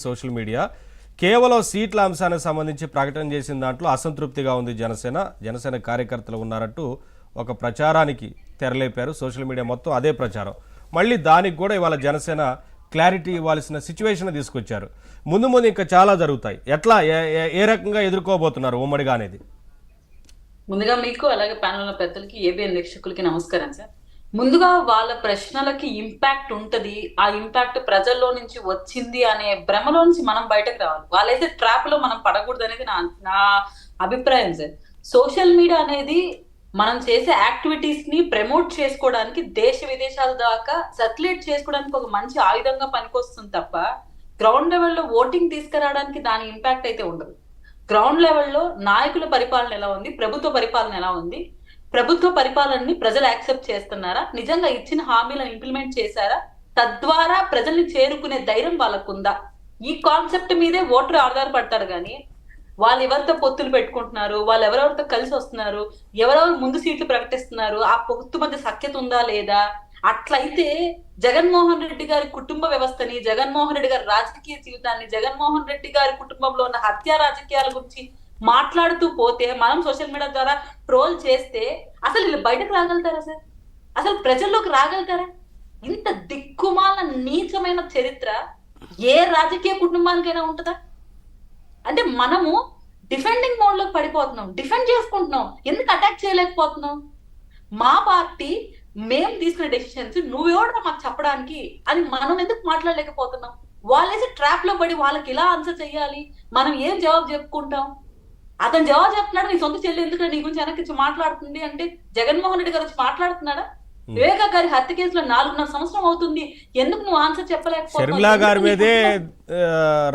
Social media కేవలం సీట్ల అంశానికి సంబంధించి ప్రకటన చేసిన దాంట్లో అసంతృప్తిగా ఉంది జనసేన కార్యకర్తలు ఉన్నారంటూ ఒక ప్రచారానికి తెరలేపారు. సోషల్ మీడియా మొత్తం అదే ప్రచారం. మళ్ళీ దానికి కూడా ఇవాళ జనసేన క్లారిటీ ఇవ్వాల్సిన సిచ్యువేషన్ తీసుకొచ్చారు. ముందు ఇంకా చాలా జరుగుతాయి. ఎట్లా ఏ రకంగా ఎదుర్కోబోతున్నారు ఉమ్మడిగా అనేది? ముందుగా మీకు అలాగే ప్యానల్ పెద్దలకి ఏబిఎన్ వీక్షకులకి నమస్కారం సార్. ముందుగా వాళ్ళ ప్రశ్నలకి ఇంపాక్ట్ ఉంటది, ఆ ఇంపాక్ట్ ప్రజల్లో నుంచి వచ్చింది అనే భ్రమలో నుంచి మనం బయటకు రావాలి. వాళ్ళైతే ట్రాప్ లో మనం పడకూడదు అనేది నా అభిప్రాయం సార్. సోషల్ మీడియా అనేది మనం చేసే యాక్టివిటీస్ ని ప్రమోట్ చేసుకోవడానికి, దేశ విదేశాల దాకా సర్క్యులేట్ చేసుకోవడానికి ఒక మంచి ఆయుధంగా పనికొస్తుంది తప్ప గ్రౌండ్ లెవెల్లో ఓటింగ్ తీసుకురావడానికి దాని ఇంపాక్ట్ అయితే ఉండదు. గ్రౌండ్ లెవెల్లో నాయకుల పరిపాలన ఎలా ఉంది, ప్రభుత్వ పరిపాలన ఎలా ఉంది, ప్రభుత్వ పరిపాలనని ప్రజలు యాక్సెప్ట్ చేస్తున్నారా, నిజంగా ఇచ్చిన హామీలను ఇంప్లిమెంట్ చేశారా, తద్వారా ప్రజల్ని చేరుకునే ధైర్యం వాళ్ళకుందా, ఈ కాన్సెప్ట్ మీదే ఓటర్ ఆధారపడతారు. కానీ వాళ్ళు ఎవరితో పొత్తులు పెట్టుకుంటున్నారు, వాళ్ళు ఎవరెవరితో కలిసి వస్తున్నారు, ఎవరెవరు ముందు సీట్లు ప్రకటిస్తున్నారు, ఆ పొత్తు మధ్య సఖ్యత ఉందా లేదా, అట్లయితే జగన్మోహన్ రెడ్డి గారి కుటుంబ వ్యవస్థని, జగన్మోహన్ రెడ్డి గారి రాజకీయ జీవితాన్ని, జగన్మోహన్ రెడ్డి గారి కుటుంబంలో ఉన్న హత్య రాజకీయాల గురించి మాట్లాడుతూ పోతే, మనం సోషల్ మీడియా ద్వారా ట్రోల్ చేస్తే అసలు వీళ్ళు బయటకు రాగలుగుతారా సార్? అసలు ప్రజల్లోకి రాగలుగుతారా? ఇంత దిక్కుమాల నీచమైన చరిత్ర ఏ రాజకీయ కుటుంబానికైనా ఉంటుందా? అంటే మనము డిఫెండింగ్ మోడ్ లోకి పడిపోతున్నాం, డిఫెండ్ చేసుకుంటున్నాం. ఎందుకు అటాక్ చేయలేకపోతున్నాం? మా పార్టీ మేము తీసుకునే డెసిషన్స్ నువ్వెవడో మాకు చెప్పడానికి అని మనం ఎందుకు మాట్లాడలేకపోతున్నాం? వాళ్ళేసి ట్రాప్ లో పడి వాళ్ళకి ఇలా ఆన్సర్ చెయ్యాలి, మనం ఏం జవాబు చెప్పుకుంటాం? అతను జవాబు చెప్తున్నాడు, నీ సొంత చెల్లి ఎందుకంటే నీ గురించి వెనక్కి మాట్లాడుతుంది అంటే జగన్మోహన్ రెడ్డి గారు వచ్చి మాట్లాడుతున్నాడా? వివేకా గారి హత్య కేసులో 4.5 సంవత్సరం అవుతుంది, ఎందుకు నువ్వు ఆన్సర్ చెప్పలేకపోతున్నావు? షర్మిలా గారి మీదే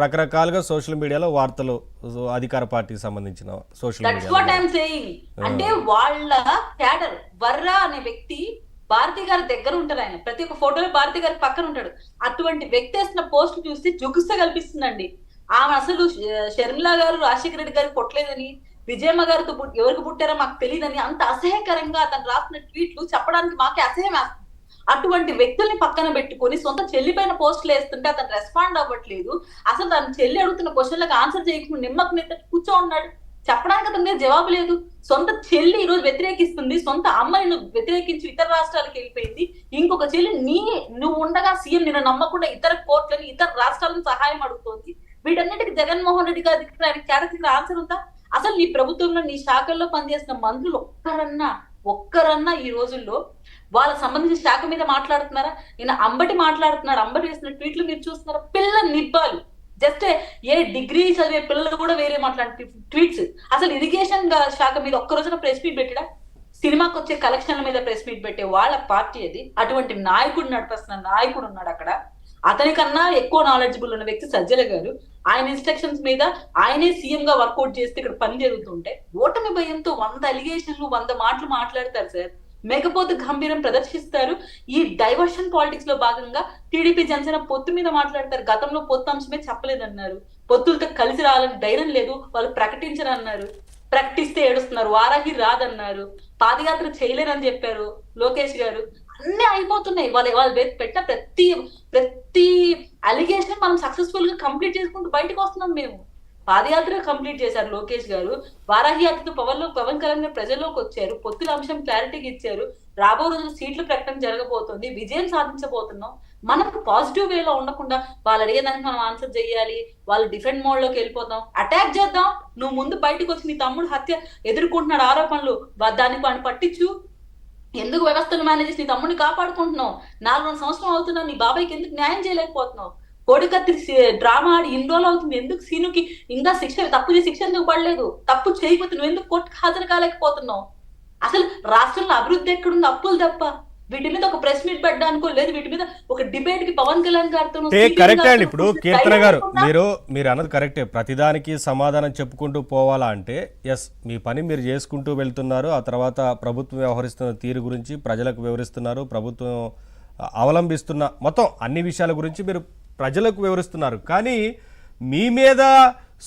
రకరకాలుగా సోషల్ మీడియాలో వార్తలు, అధికార పార్టీకి సంబంధించిన సోషల్ మీడియా. అంటే వాళ్ళ క్యాడర్ వర్రా అనే వ్యక్తి భారతి గారి దగ్గర ఉంటారు. ఆయన ప్రతి ఒక్క ఫోటోలో భారతి గారి పక్కన ఉంటాడు. అటువంటి వ్యక్తి వేసిన పోస్ట్ చూస్తే జుగుస్త కల్పిస్తుందండి. ఆమె అసలు షర్మిలా గారు రాజశేఖర రెడ్డి గారికి పుట్టలేదని, విజయమ్మ గారితో ఎవరికి పుట్టారో మాకు తెలియదని అంత అసహ్యకరంగా అతను రాసిన ట్వీట్లు చెప్పడానికి మాకే అసహ్యం వేస్తుంది. అటువంటి వ్యక్తుల్ని పక్కన పెట్టుకొని సొంత చెల్లి పైన పోస్టులు వేస్తుంటే అతను రెస్పాండ్ అవ్వట్లేదు. అసలు తన చెల్లి అడుగుతున్న క్వశ్చన్లకు ఆన్సర్ చేయకుండా నిమ్మకు నెత్తి కూర్చో ఉన్నాడు. చెప్పడానికి అతని మీద జవాబు లేదు. సొంత చెల్లి ఈ రోజు వ్యతిరేకిస్తుంది, సొంత అమ్మాయిని వ్యతిరేకించి ఇతర రాష్ట్రాలకు వెళ్ళిపోయింది. ఇంకొక చెల్లి నువ్వు ఉండగా సీఎం నిన్ను నమ్మకుండా ఇతర కోర్టులని, ఇతర రాష్ట్రాలను సహాయం అడుగుతోంది. వీటన్నిటికి జగన్మోహన్ రెడ్డి గారి క్యారెక్టర్ ఆన్సర్ ఉందా? అసలు నీ ప్రభుత్వంలో, నీ శాఖల్లో పనిచేసిన మంత్రులు ఒక్కరన్నా ఈ రోజుల్లో వాళ్ళకి సంబంధించిన శాఖ మీద మాట్లాడుతున్నారా? ఈయన అంబటి మాట్లాడుతున్నాడు, అంబటి వేసిన ట్వీట్లు మీరు చూస్తున్నారా? పిల్ల నిబ్బాలు, జస్ట్ ఏ డిగ్రీ చదివే పిల్లలు కూడా వేరే మాట్లాడే ట్వీట్స్. అసలు ఇరిగేషన్ శాఖ మీద ఒక్క రోజున ప్రెస్ మీట్ పెట్టడా? సినిమాకి వచ్చే కలెక్షన్ల మీద ప్రెస్ మీట్ పెట్టే వాళ్ళ పార్టీ అది. అటువంటి నాయకుడు నడిపిస్తున్న నాయకుడు ఉన్నాడు అక్కడ. అతనికన్నా ఎక్కువ నాలెడ్జిబుల్ ఉన్న వ్యక్తి సజ్జల గారు. ఆయన ఇన్స్ట్రక్షన్స్ మీద ఆయనే సీఎం గా వర్కౌట్ చేస్తే ఇక్కడ పని జరుగుతుంటే ఓటమి భయంతో 100 అలిగేషన్లు 100 మాటలు మాట్లాడతారు సార్. మేకపోతే గంభీరం ప్రదర్శిస్తారు. ఈ డైవర్షన్ పాలిటిక్స్ లో భాగంగా టీడీపీ జనసేన పొత్తు మీద మాట్లాడతారు. గతంలో పొత్తు అంశమే చెప్పలేదన్నారు, పొత్తులతో కలిసి రావాలని ధైర్యం లేదు, వాళ్ళు ప్రకటించరన్నారు, ప్రకటిస్తే ఏడుస్తున్నారు, వారాహి రాదన్నారు, పాదయాత్ర చేయలేరని చెప్పారు లోకేష్ గారు. అన్ని అయిపోతున్నాయి. వాళ్ళు పెట్టిన ప్రతి అలిగేషన్ మనం సక్సెస్ఫుల్ గా కంప్లీట్ చేసుకుంటూ బయటకు వస్తున్నాం. మేము పాదయాత్ర కంప్లీట్ చేశారు లోకేష్ గారు, వారాహి యాత్రతో పవన్ కళ్యాణ్ గారు ప్రజల్లోకి వచ్చారు, పొత్తుల అంశం క్లారిటీగా ఇచ్చారు. రాబో రోజులు సీట్ల ప్రకటన జరగబోతోంది, విజయం సాధించబోతున్నాం. మనకు పాజిటివ్ వేలో ఉండకుండా వాళ్ళు అడిగేదానికి మనం ఆన్సర్ చేయాలి, వాళ్ళు డిఫెండ్ మోడ్ లోకి వెళ్ళిపోతాం, అటాక్ చేద్దాం. నువ్వు ముందు బయటకు వచ్చి నీ తమ్ముడు హత్య ఎదుర్కొంటున్నాడు ఆరోపణలు, దానికి వాడిని పట్టించు. ఎందుకు వ్యవస్థను మేనేజ్ చేసి నీ తమ్ముడిని కాపాడుకుంటున్నావు? 4 సంవత్సరం అవుతున్నావు, నీ బాబాయ్కి ఎందుకు న్యాయం చేయలేకపోతున్నావు? కోడికత్తి డ్రామా ఆడి ఇన్ని రోజులు అవుతుంది, ఎందుకు సీనుకి ఇంకా తప్పు చేసి శిక్ష ఎందుకు పడలేదు? తప్పు చేయకపోతే నువ్వు ఎందుకు కోర్టుకు హాజరు కాలేకపోతున్నావు? అసలు రాష్ట్రంలో అభివృద్ధి ఎక్కడుంది? అప్పులు తప్ప. వీటి మీద ఒక ప్రెస్ మీట్ పెట్టడానికో లేదు, వీటి మీద ఒక డిబేట్ కి పవన్ కళ్యాణ్ గారితో కరెక్ట్ అండి. ఇప్పుడు కీర్తన గారు మీరు అన్నది కరెక్టే. ప్రతిదానికి సమాధానం చెప్పుకుంటూ పోవాలా అంటే ఎస్, మీ పని మీరు చేసుకుంటూ వెళ్తున్నారు. ఆ తర్వాత ప్రభుత్వం వ్యవహరిస్తున్న తీరు గురించి ప్రజలకు వివరిస్తున్నారు, ప్రభుత్వం అవలంబిస్తున్న మొత్తం అన్ని విషయాల గురించి మీరు ప్రజలకు వివరిస్తున్నారు. కానీ మీ మీద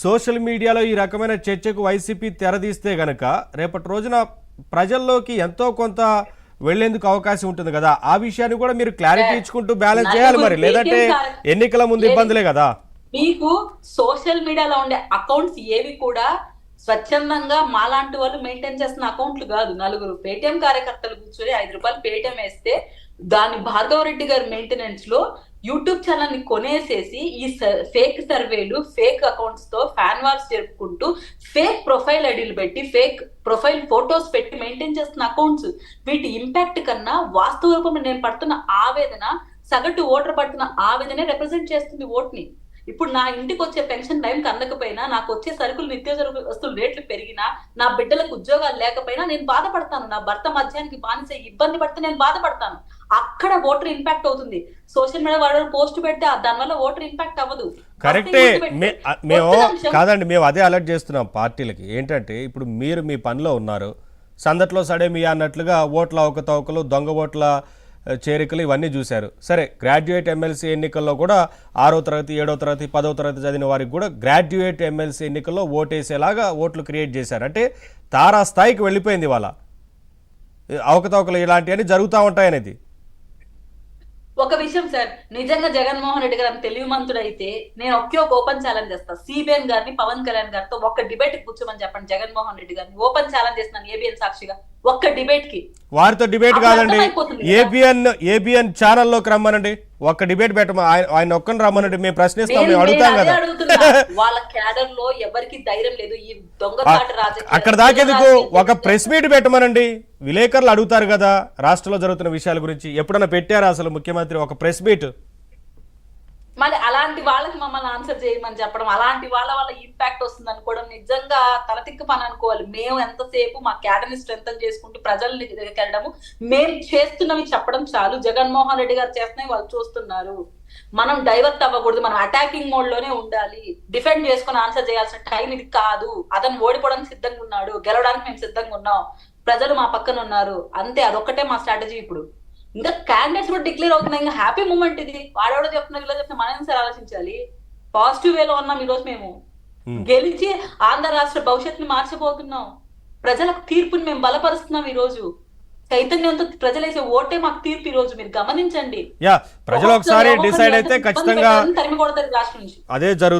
సోషల్ మీడియాలో ఈ రకమైన చర్చకు వైసీపీ తెరదీస్తే గనక రేపటి రోజున ప్రజల్లోకి ఎంతో కొంత వెళ్లేందుకు అవకాశం ఉంటుంది కదా. ఆ విషయాన్ని కూడా మీరు క్లారిటీ ఇచ్చుకుంటూ బ్యాలెన్స్ చేయాలి మరి, లేదంటే ఎన్నికల ముందు ఇబ్బందులే కదా. మీకు సోషల్ మీడియాలో ఉండే అకౌంట్స్ ఏవి కూడా స్వచ్ఛందంగా మాలాంటి వాళ్ళు మెయింటైన్ చేస్తున్న అకౌంట్లు కాదు. నలుగురు పేటిఎం కార్యకర్తలు కూర్చొని 5 రూపాయలు పేటిఎం వేస్తే దాని భార్గవ రెడ్డి గారి మెయింటెనెన్స్ లో యూట్యూబ్ ఛానల్ ని కొనేసేసి ఈ ఫేక్ సర్వేలు, ఫేక్ అకౌంట్స్ తో ఫ్యాన్ వార్స్ జరుపుకుంటూ ఫేక్ ప్రొఫైల్ ఐడీలు పెట్టి, ఫేక్ ప్రొఫైల్ ఫోటోస్ పెట్టి మెయింటైన్ చేస్తున్న అకౌంట్స్. వీటి ఇంపాక్ట్ కన్నా వాస్తవ రూపంలో నేను పడుతున్న ఆవేదన, సగటు ఓటర్ పడుతున్న ఆవేదనే రిప్రజెంట్ చేస్తుంది ఓట్ని. ఇప్పుడు నా ఇంటికి వచ్చే పెన్షన్ టైంకి అందకపోయినా, నాకు వచ్చే సరుకులు నిత్యావసర వస్తువులు రేట్లు పెరిగినా, నా బిడ్డలకు ఉద్యోగాలు లేకపోయినా నేను బాధపడతాను. నా భర్త మద్యానికి బానిస ఇబ్బంది పడితే నేను బాధపడతాను. అక్కడ ఓటర్ ఇంపాక్ట్ అవుతుంది. సోషల్ మీడియా వాళ్ళు పోస్ట్ పెడితే దానివల్ల ఓటర్ ఇంపాక్ట్ అవ్వదు. కరెక్టే. మేము కాదండి, మేము అదే అలర్ట్ చేస్తున్నాం పార్టీలకి. ఏంటంటే ఇప్పుడు మీరు మీ పనిలో ఉన్నారు, సందట్లో సడే మీ అన్నట్లుగా ఓట్ల అవకతవకలు, దొంగ ఓట్ల చేరికలు ఇవన్నీ చూశారు. సరే, గ్రాడ్యుయేట్ ఎమ్మెల్సీ ఎన్నికల్లో కూడా 6వ తరగతి, 7వ తరగతి, 10వ తరగతి చదివిన వారికి కూడా గ్రాడ్యుయేట్ ఎమ్మెల్సీ ఎన్నికల్లో ఓటేసేలాగా ఓట్లు క్రియేట్ చేశారు. అంటే తారా స్థాయికి వెళ్ళిపోయింది వాళ్ళ అవకతవకలు ఇలాంటివన్నీ జరుగుతూ ఉంటాయనేది. ఒక విషయం సార్, నిజంగా జగన్మోహన్ రెడ్డి గారు తెలివిమంతుడైతే నేను ఒకే ఒక ఓపెన్ ఛాలెంజ్ చేస్తా. సిబిఎన్ గారిని, పవన్ కళ్యాణ్ గారితో ఒక్క డిబేట్ కూర్చోమని చెప్పండి. జగన్మోహన్ రెడ్డి గారిని ఓపెన్ ఛాలెంజ్ చేస్తున్నాను ఏబిఎన్ సాక్షిగా, ఒక్క డిబేట్ కి. వారితో డిబేట్ కాదండి, ఏబిఎన్ ఛానల్లోకి రమ్మనండి, ఒక్క డిబేట్ పెట్టమా, ఆయన ఒక్కని రమ్మనండి, మేము ప్రశ్నిస్తాం, మేము అడుగుతాం కదా. వాళ్ళ క్యాడర్ లో ఎవరికి ధైర్యం లేదు ఈ దొంగపాటి రాజకీయాలు. అక్కడ దాకేందుకు ఒక ప్రెస్ మీట్ పెట్టమనండి, విలేకరులు అడుగుతారు కదా రాష్ట్రంలో జరుగుతున్న విషయాల గురించి. ఎప్పుడన్నా పెట్టారా అసలు ముఖ్యమంత్రి ఒక ప్రెస్ మీట్? మళ్ళీ అలాంటి వాళ్ళకి మమ్మల్ని ఆన్సర్ చేయమని చెప్పడం, అలాంటి వాళ్ళ వల్ల ఇంపాక్ట్ వస్తుంది అనుకోవడం నిజంగా తలతిక్క పని అనుకోవాలి. మేము ఎంతసేపు మా క్యాడర్ని స్ట్రెంథన్ చేసుకుంటూ ప్రజల్ని వెళ్ళడము, మేము చేస్తున్నవి చెప్పడం చాలు. జగన్మోహన్ రెడ్డి గారు చేస్తున్నవి వాళ్ళు చూస్తున్నారు. మనం డైవర్ట్ అవ్వకూడదు, మనం అటాకింగ్ మోడ్ లోనే ఉండాలి. డిఫెండ్ చేసుకుని ఆన్సర్ చేయాల్సిన టైం ఇది కాదు. అతను ఓడిపోవడానికి సిద్ధంగా ఉన్నాడు, గెలవడానికి మేము సిద్ధంగా ఉన్నాం, ప్రజలు మా పక్కన ఉన్నారు, అంతే. అదొక్కటే మా స్ట్రాటజీ. ఇప్పుడు ఇంకా క్యాండిడేట్స్ కూడా డిక్లేర్ అవుతున్నాయి. ఇంకా హ్యాపీ మూమెంట్ ఇది. వాడెవడో చెప్తున్నా, ఇలా చెప్తున్నా, మనం సార్ ఆలోచించాలి. పాజిటివ్ వేలో ఉన్నాం ఈ రోజు. మేము గెలిచి ఆంధ్ర రాష్ట్ర భవిష్యత్తుని మార్చిపోతున్నాం. ప్రజలకు తీర్పుని మేము బలపరుస్తున్నాం. ఈ రోజు చైతన్యంతో ప్రజలేసే ఓటే మాకు తీర్పు. ఈ రోజు మీరు గమనించండి. ప్రజలు ఒకసారి డిసైడ్ అయితే ఖచ్చితంగా తరిమి కొడతారు రాష్ట్రం నుంచి. అదే జరుగుతుంది.